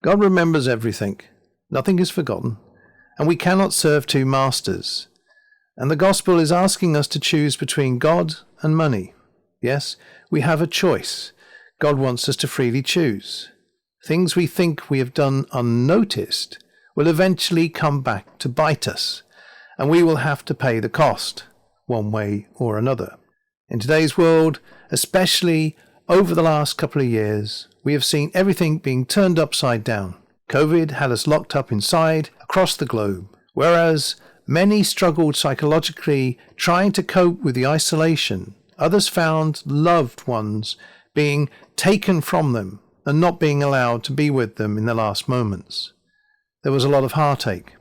God remembers everything. Nothing is forgotten. And we cannot serve two masters. And the gospel is asking us to choose between God and money. Yes, we have a choice. God wants us to freely choose. Things we think we have done unnoticed will eventually come back to bite us, and we will have to pay the cost, one way or another. In today's world, especially over the last couple of years, we have seen everything being turned upside down. COVID had us locked up inside across the globe, whereas many struggled psychologically trying to cope with the isolation. Others found loved ones being taken from them and not being allowed to be with them in their last moments. There was a lot of heartache.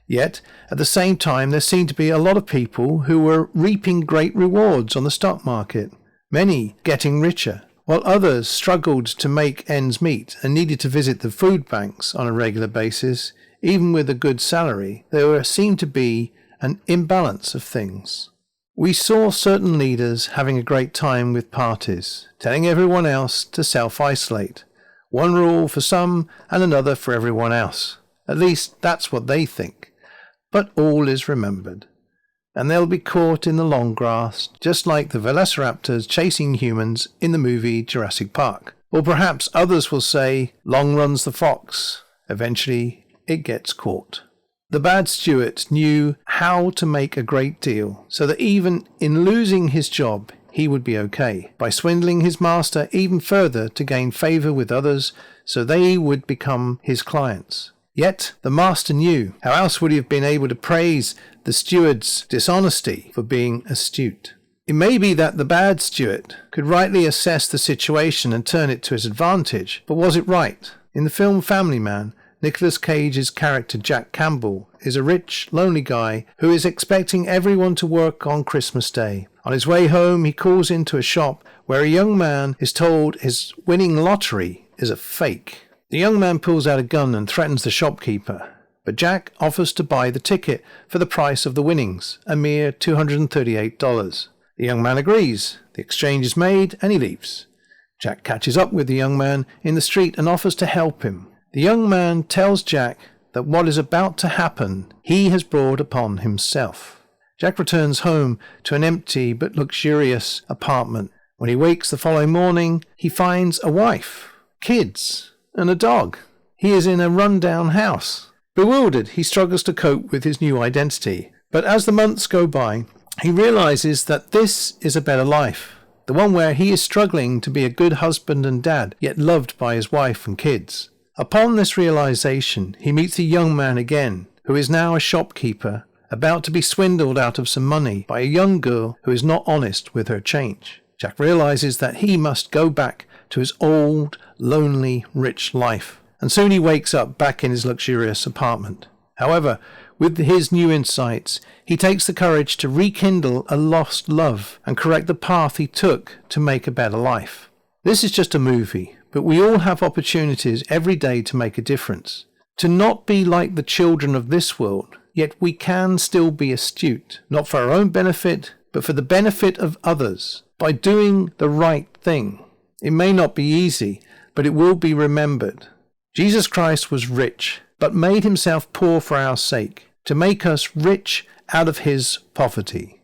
Yet, at the same time, there seemed to be a lot of people who were reaping great rewards on the stock market, many getting richer, while others struggled to make ends meet and needed to visit the food banks on a regular basis. Even with a good salary, there seemed to be an imbalance of things. We saw certain leaders having a great time with parties, telling everyone else to self-isolate. One rule for some and another for everyone else. At least that's what they think. But all is remembered. And they'll be caught in the long grass, just like the velociraptors chasing humans in the movie Jurassic Park. Or perhaps others will say, long runs the fox. Eventually, it gets caught. The bad steward knew how to make a great deal, so that even in losing his job, he would be okay, by swindling his master even further to gain favor with others, so they would become his clients. Yet the master knew. How else would he have been able to praise the steward's dishonesty for being astute? It may be that the bad steward could rightly assess the situation and turn it to his advantage, but was it right? In the film Family Man, Nicolas Cage's character Jack Campbell is a rich, lonely guy who is expecting everyone to work on Christmas Day. On his way home, he calls into a shop where a young man is told his winning lottery is a fake. The young man pulls out a gun and threatens the shopkeeper, but Jack offers to buy the ticket for the price of the winnings, a mere $238. The young man agrees. The exchange is made and he leaves. Jack catches up with the young man in the street and offers to help him. The young man tells Jack that what is about to happen he has brought upon himself. Jack returns home to an empty but luxurious apartment. When he wakes the following morning, he finds a wife, kids, and a dog. He is in a run-down house. Bewildered, he struggles to cope with his new identity. But as the months go by, he realizes that this is a better life. The one where he is struggling to be a good husband and dad, yet loved by his wife and kids. Upon this realization, he meets a young man again, who is now a shopkeeper, about to be swindled out of some money by a young girl who is not honest with her change. Jack realizes that he must go back to his old, lonely, rich life, and soon he wakes up back in his luxurious apartment. However, with his new insights, he takes the courage to rekindle a lost love and correct the path he took to make a better life. This is just a movie. But we all have opportunities every day to make a difference. To not be like the children of this world, yet we can still be astute, not for our own benefit, but for the benefit of others, by doing the right thing. It may not be easy, but it will be remembered. Jesus Christ was rich, but made himself poor for our sake, to make us rich out of his poverty.